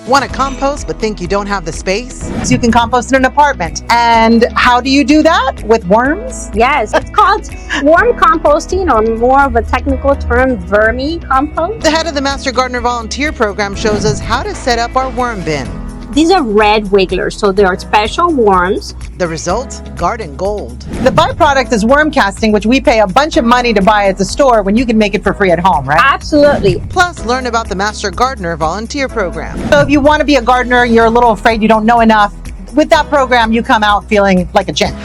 Want to compost but think you don't have the space? So you can compost in an apartment. And how do you do that? With worms? Yes, it's called worm composting, or more of a technical term, vermicompost. The head of the Master Gardener Volunteer Program shows us how to set up our worm bin. These are red wigglers, so they are special worms. The result? Garden gold. The byproduct is worm casting, which we pay a bunch of money to buy at the store when you can make it for free at home, right? Absolutely. Plus, learn about the Master Gardener Volunteer Program. So if you want to be a gardener, you're a little afraid you don't know enough, with that program, you come out feeling like a gem.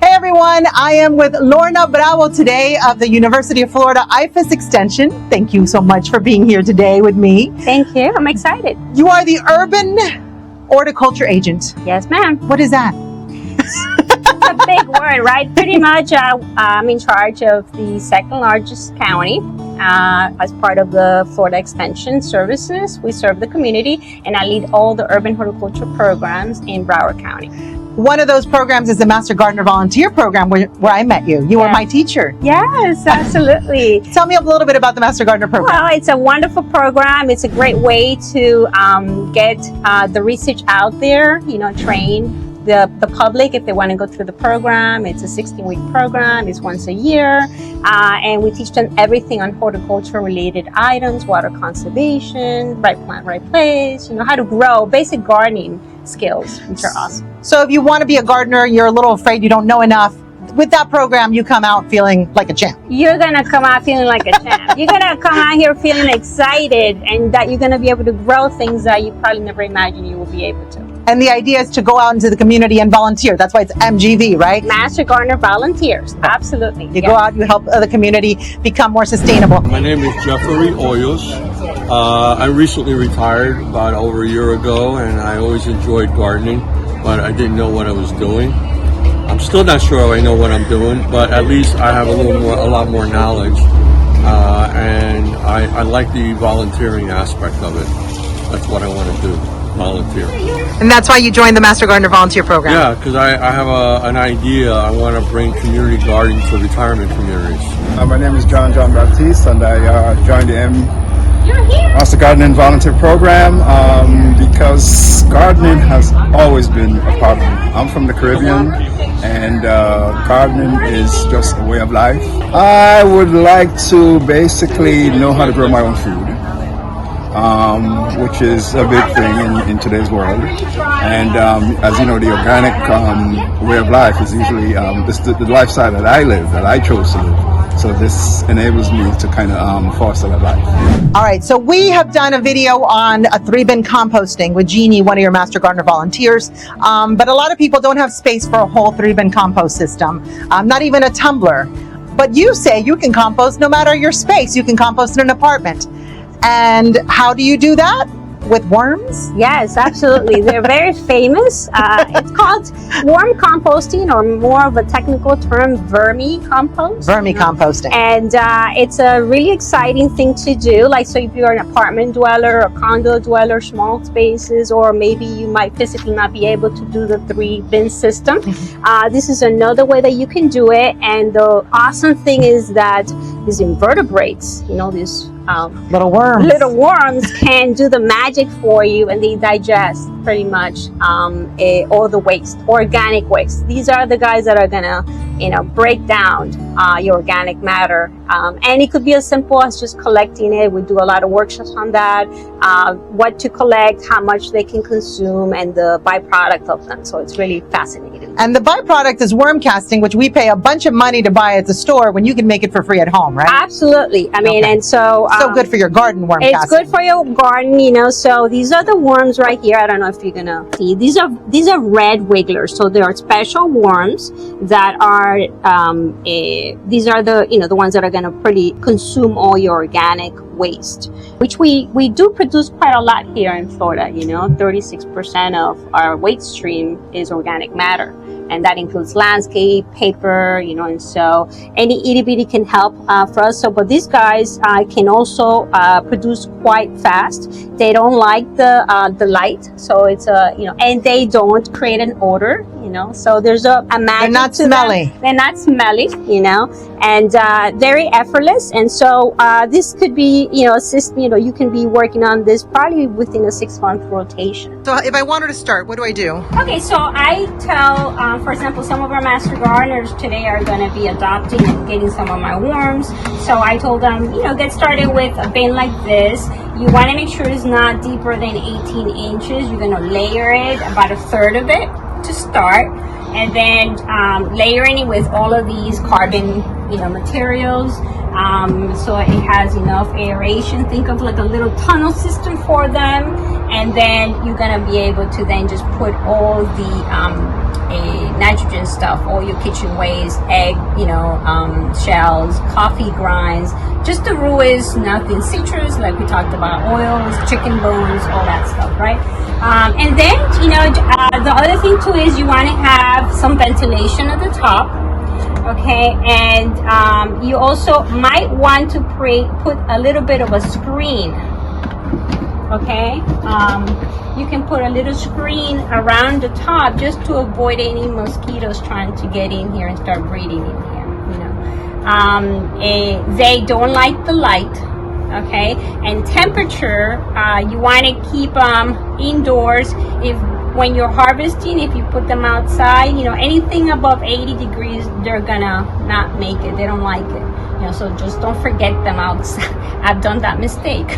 Hey everyone, I am with Lorna Bravo today of the University of Florida IFAS Extension. Thank you so much for being here today with me. Thank you. I'm excited. You are the urban horticulture agent. Yes, ma'am. What is that? It's a big word, right? Pretty much I'm in charge of the second largest county. As part of the Florida Extension Services, we serve the community, and I lead all the urban horticulture programs in Broward County. One of those programs is the Master Gardener Volunteer Program where I met you. You were my teacher. Yes, absolutely. Tell me a little bit about the Master Gardener Program. Well, it's a wonderful program. It's a great way to get the research out there, train the public if they want to go through the program. It's a 16-week program. It's once a year. And we teach them everything on horticulture related items, water conservation, right plant, right place, how to grow, basic gardening skills, which are awesome. So if you want to be a gardener, you're a little afraid you don't know enough, with that program, you come out feeling like a champ. You're going to come out feeling like a champ. You're going to come out here feeling excited, and that you're going to be able to grow things that you probably never imagined you will be able to. And the idea is to go out into the community and volunteer. That's why it's MGV, right? Master Gardener Volunteers. Absolutely. You go out, you help the community become more sustainable. My name is Jeffrey Hoyos. I recently retired about over a year ago, and I always enjoyed gardening, but I didn't know what I was doing. I'm still not sure I know what I'm doing, but at least I have a lot more knowledge, and I like the volunteering aspect of it. That's what I want to do, volunteer. And that's why you joined the Master Gardener Volunteer Program? Yeah, because I have an idea. I want to bring community gardening to retirement communities. My name is John Baptiste, and I joined the Master Gardening Volunteer Program because gardening has always been a part of me. I'm from the Caribbean, and gardening is just a way of life. I would like to basically know how to grow my own food, which is a big thing in today's world. And as you know, the organic way of life is usually the lifestyle that I live, that I chose to live. So this enables me to kind of foster that life. All right, so we have done a video on a 3-bin composting with Jeannie, one of your Master Gardener volunteers. But a lot of people don't have space for a whole 3-bin compost system, not even a tumbler. But you say you can compost no matter your space. You can compost in an apartment. And how do you do that? With worms? Yes, absolutely. They're very famous. It's called worm composting, or more of a technical term, vermicompost. Vermicomposting. And it's a really exciting thing to do. Like, so if you're an apartment dweller or condo dweller, small spaces, or maybe you might physically not be able to do the 3-bin system, this is another way that you can do it. And the awesome thing is that these invertebrates, these little worms can do the magic for you, and they digest pretty much all the waste, organic waste. These are the guys that are gonna break down your organic matter, and it could be as simple as just collecting it. We do a lot of workshops on that, what to collect, how much they can consume, and the byproduct of them. So it's really fascinating. And the byproduct is worm casting, which we pay a bunch of money to buy at the store when you can make it for free at home, right? Absolutely. I mean, and so good for your garden, worm it's casting. good for your garden, So these are the worms right here. I don't know if you're gonna see. These are red wigglers. So they are special worms that are these are the ones that are gonna pretty consume all your organic waste, which we do produce quite a lot here in Florida. 36% of our waste stream is organic matter, and that includes landscape, paper, and so any itty bitty can help for us. So, but these guys can also produce quite fast. They don't like the light, so it's and they don't create an odor. So there's a magic They're not to smelly. them. They're not smelly, and very effortless. And so this could be, you can be working on this probably within a 6-month rotation. So if I wanted to start, what do I do? Okay, so I tell, for example, some of our master gardeners today are going to be adopting and getting some of my worms. So I told them, get started with a bin like this. You want to make sure it's not deeper than 18 inches. You're going to layer it, about a third of it to start. And then layering it with all of these carbon, materials. So it has enough aeration. Think of like a little tunnel system for them. And then you're going to be able to then just put all the nitrogen stuff, all your kitchen waste, egg, shells, coffee grinds. Just the rule is nothing citrus, like we talked about, oils, chicken bones, all that stuff, right? And then, the other thing too is you want to have some ventilation at the top. Okay, and you also might want to put a little bit of a screen. Okay, you can put a little screen around the top just to avoid any mosquitoes trying to get in here and start breeding in here. They don't like the light. Okay, and temperature, you want to keep indoors. When you're harvesting, if you put them outside, anything above 80 degrees, they're gonna not make it. They don't like it. So just don't forget them outside. I've done that mistake.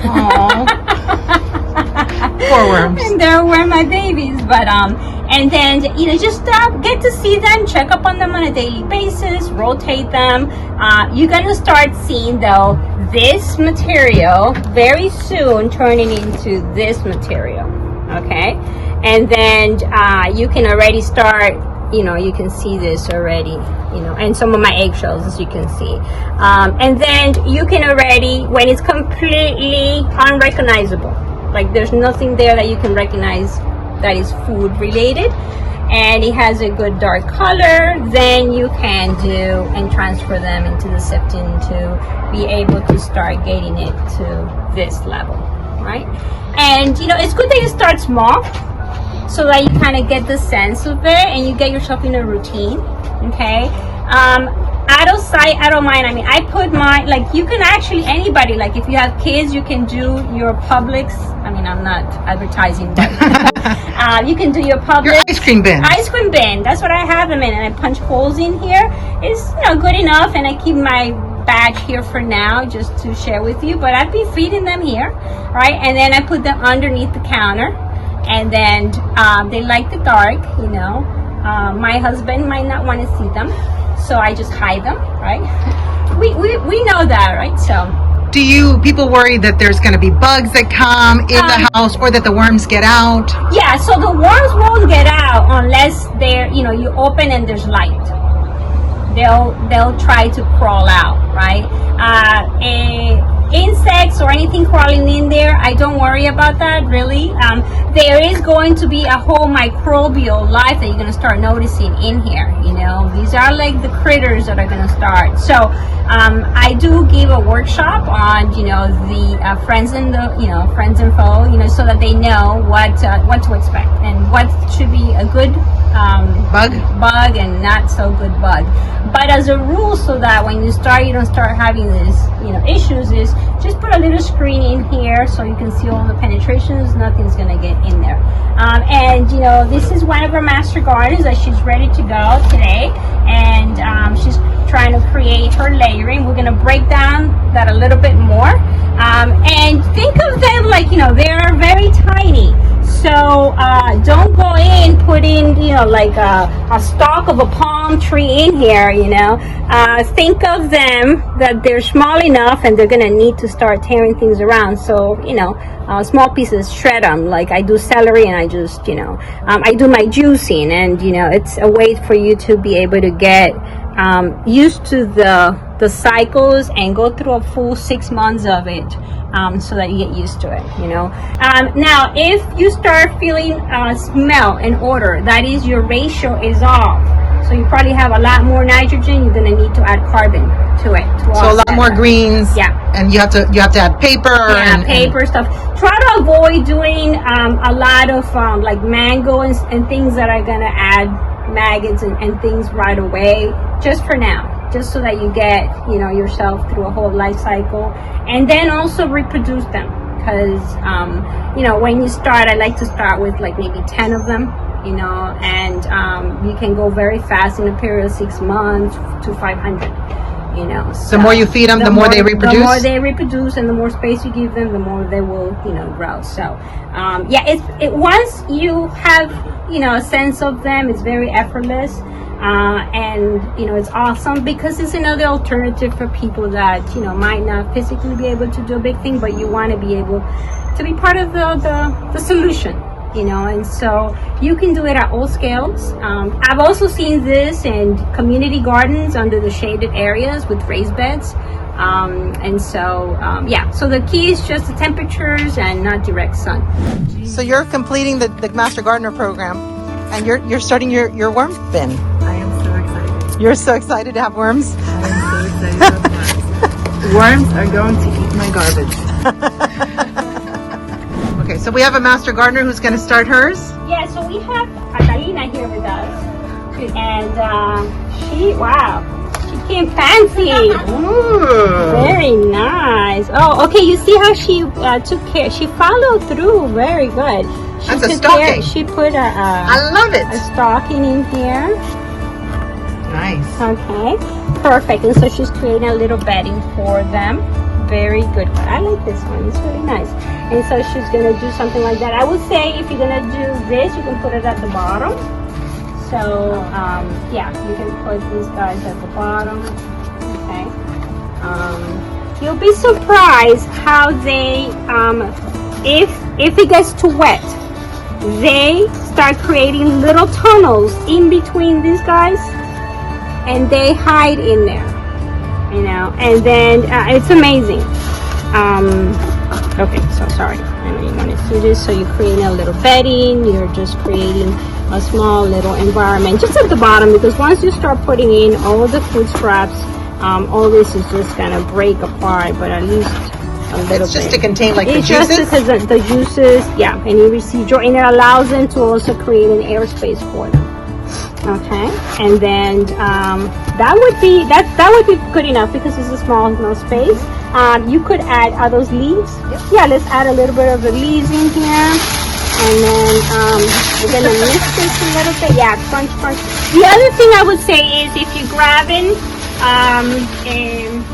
Poor worms. And they're my babies. But and then just get to see them, check up on them on a daily basis, rotate them. You're gonna start seeing though this material very soon turning into this material. Okay, and then you can already start, you can see this already, and some of my eggshells, as you can see. And then you can already, when it's completely unrecognizable, like there's nothing there that you can recognize that is food related, and it has a good dark color, then you can do and transfer them into the sifting to be able to start getting it to this level, right? And it's good that you start small so that you kind of get the sense of it and you get yourself in a routine. Okay, out of sight, out of mind. I mean, I put my, like, you can actually, anybody, like if you have kids, you can do your Publix. I mean, I'm not advertising, but you can do your Publix. Your ice cream bin. Ice cream bin. That's what I have them in, and I punch holes in here. It's good enough, and I keep my badge here for now just to share with you, but I'd be feeding them here, right? And then I put them underneath the counter, and then they like the dark. My husband might not want to see them, so I just hide them, right? We know that, right? So Do people worry that there's going to be bugs that come in the house, or that the worms get out? Yeah, so the worms won't get out unless they're, you open and there's light. They'll try to crawl out, right? Insects or anything crawling in there, I don't worry about that, really. There is going to be a whole microbial life that you're going to start noticing in here. These are like the critters that are going to start. So I do give a workshop on the friends and friends and foe, so that they know what to expect and what should be a good bug and not so good bug. But as a rule, so that when you don't start having these issues, is just put a little screen in here so you can see all the penetrations. Nothing's gonna get in there. And this is one of our master gardeners that she's ready to go today, and she's trying to create her layering. We're gonna break down that a little bit more, and think of them like they're very tiny. So don't go in putting like a stalk of a palm tree in here. Think of them that they're small enough and they're gonna need to start tearing things around. So small pieces, shred them. Like I do celery, and I just I do my juicing, and it's a way for you to be able to get used to the cycles and go through a full 6 months of it, so that you get used to it. Now if you start feeling smell and odor, that is your ratio is off. So you probably have a lot more nitrogen. You're going to need to add carbon to it. So a lot more greens. Yeah. And you have to add paper. Yeah, paper stuff. Try to avoid doing a lot of like mango and things that are going to add maggots and things right away, just for now, just so that you get, you know, yourself through a whole life cycle, and then also reproduce them. Because, you know, when you start, I like to start with like maybe 10 of them, you know, and you can go very fast in a period of 6 months to 500, you know. So the more you feed them, the more they reproduce? The more they reproduce, and the more space you give them, the more they will, you know, grow. So, yeah, once you have, you know, a sense of them, it's very effortless. And you know, it's awesome because it's another alternative for people that, you know, might not physically be able to do a big thing, but you want to be able to be part of the solution, you know. And so you can do it at all scales. I've also seen this in community gardens under the shaded areas with raised beds. And so yeah, so the key is just the temperatures and not direct sun. So you're completing the Master Gardener program, and you're starting your worm bin. I am so excited. You're so excited to have worms? I am so excited to have worms. Worms are going to eat my garbage. Okay, so we have a Master Gardener who's going to start hers. Yeah, so we have Catalina here with us, and she came fancy. Ooh. Very nice. Oh, okay. You see how she took care? She followed through. Very good. She That's a took stocking. care- She put I love it. a stocking in here. Nice. Okay, perfect. And so she's creating a little bedding for them. Very good. I like this one. It's really nice. And so she's gonna do something like that. I would say if you're gonna do this, you can put it at the bottom. So yeah, you can put these guys at the bottom. Okay. You'll be surprised how they, if it gets too wet, they start creating little tunnels in between these guys, and they hide in there, you know. And then it's amazing. Okay, so sorry. I know you want to see this. So you're creating a little bedding. You're just creating a small little environment just at the bottom, because once you start putting in all the food scraps, all this is just gonna break apart. But at least a little It's just bit. to contain like the It's just juices? because the juices, yeah, and you receive joy, and it allows them to also create an airspace for them. Okay, and then that would be good enough because it's a small space. You could add, are those leaves? Yep. Yeah, let's add a little bit of the leaves in here. And then we're gonna mix this a little bit. Yeah, crunch. The other thing I would say is if you're grabbing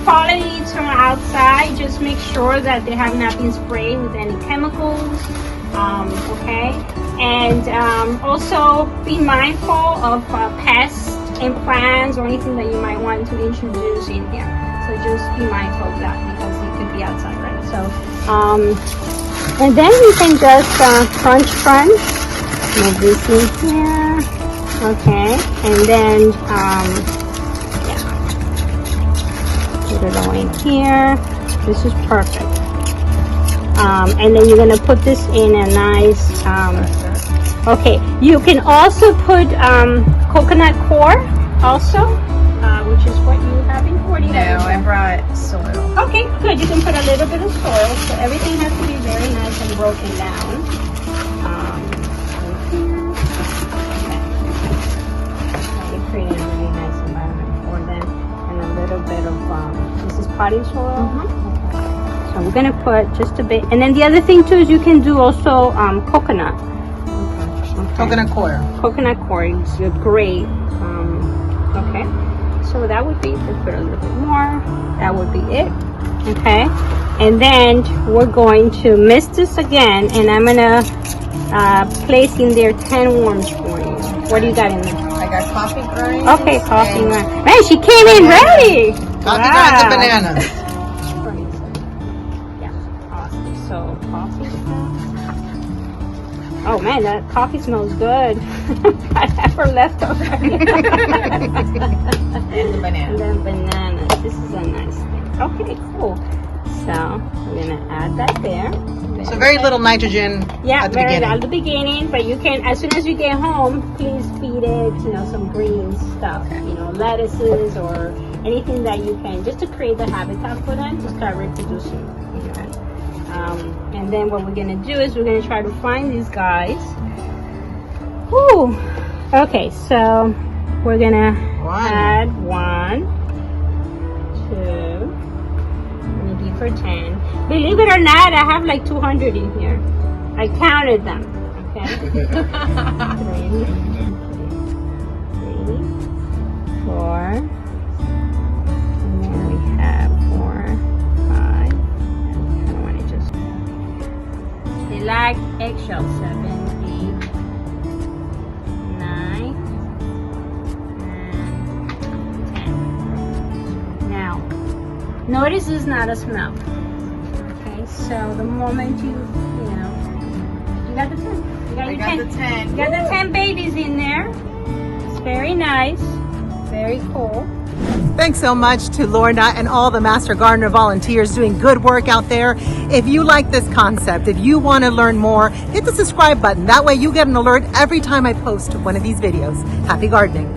fallen leaves from outside, just make sure that they have not been sprayed with any chemicals. Okay, and also be mindful of pests and plants or anything that you might want to introduce in here. So just be mindful of that because it could be outside, right? So and then you can just crunch. Move this in here. Okay, and then yeah, put it all in here. This is perfect. And then you're gonna put this in a nice. Okay, you can also put coconut core also, which is what you have in 40. No, I brought soil. Okay, good. You can put a little bit of soil, so everything has to be very nice and broken down. Right here. Okay. You're creating a really nice environment for them, and a little bit of this is potting soil. Okay. So we're gonna put just a bit, and then the other thing too is you can do also coconut. Okay. Coconut core. Coconut core is great. Okay. So that would be, let's put a little bit more. That would be it. Okay. And then we're going to mist this again, and I'm gonna place in there 10 worms for you. What do you got in there? I got coffee grinds. Okay, coffee and grinds. Man, she came in ready. Coffee grinds and bananas. Yeah, awesome. So coffee. Oh man, that coffee smells good. Whatever left over. And the banana. And then bananas. This is a nice thing. Okay, cool. So we're gonna add that there. So very little nitrogen Yeah, at the very beginning. at the beginning, but you can, as soon as you get home, please feed it, you know, some green stuff, you know, lettuces or anything that you can, just to create the habitat for them to start reproducing. Okay. And then what we're gonna do is we're gonna try to find these guys. Whew. Okay, so we're gonna One. add 1, 2, maybe for 10. Believe it or not, I have like 200 in here. I counted them. Okay. 3, 4, and then we have 4, 5. I don't want to just. They like eggshells. 7, 8, 9, and 10. Now, notice it's not a smell. Okay, so the moment you got the 10. You got the 10. You got the 10 babies in there. It's very nice. Very cool. Thanks so much to Lorna and all the Master Gardener volunteers doing good work out there. If you like this concept, if you want to learn more, hit the subscribe button. That way you get an alert every time I post one of these videos. Happy gardening.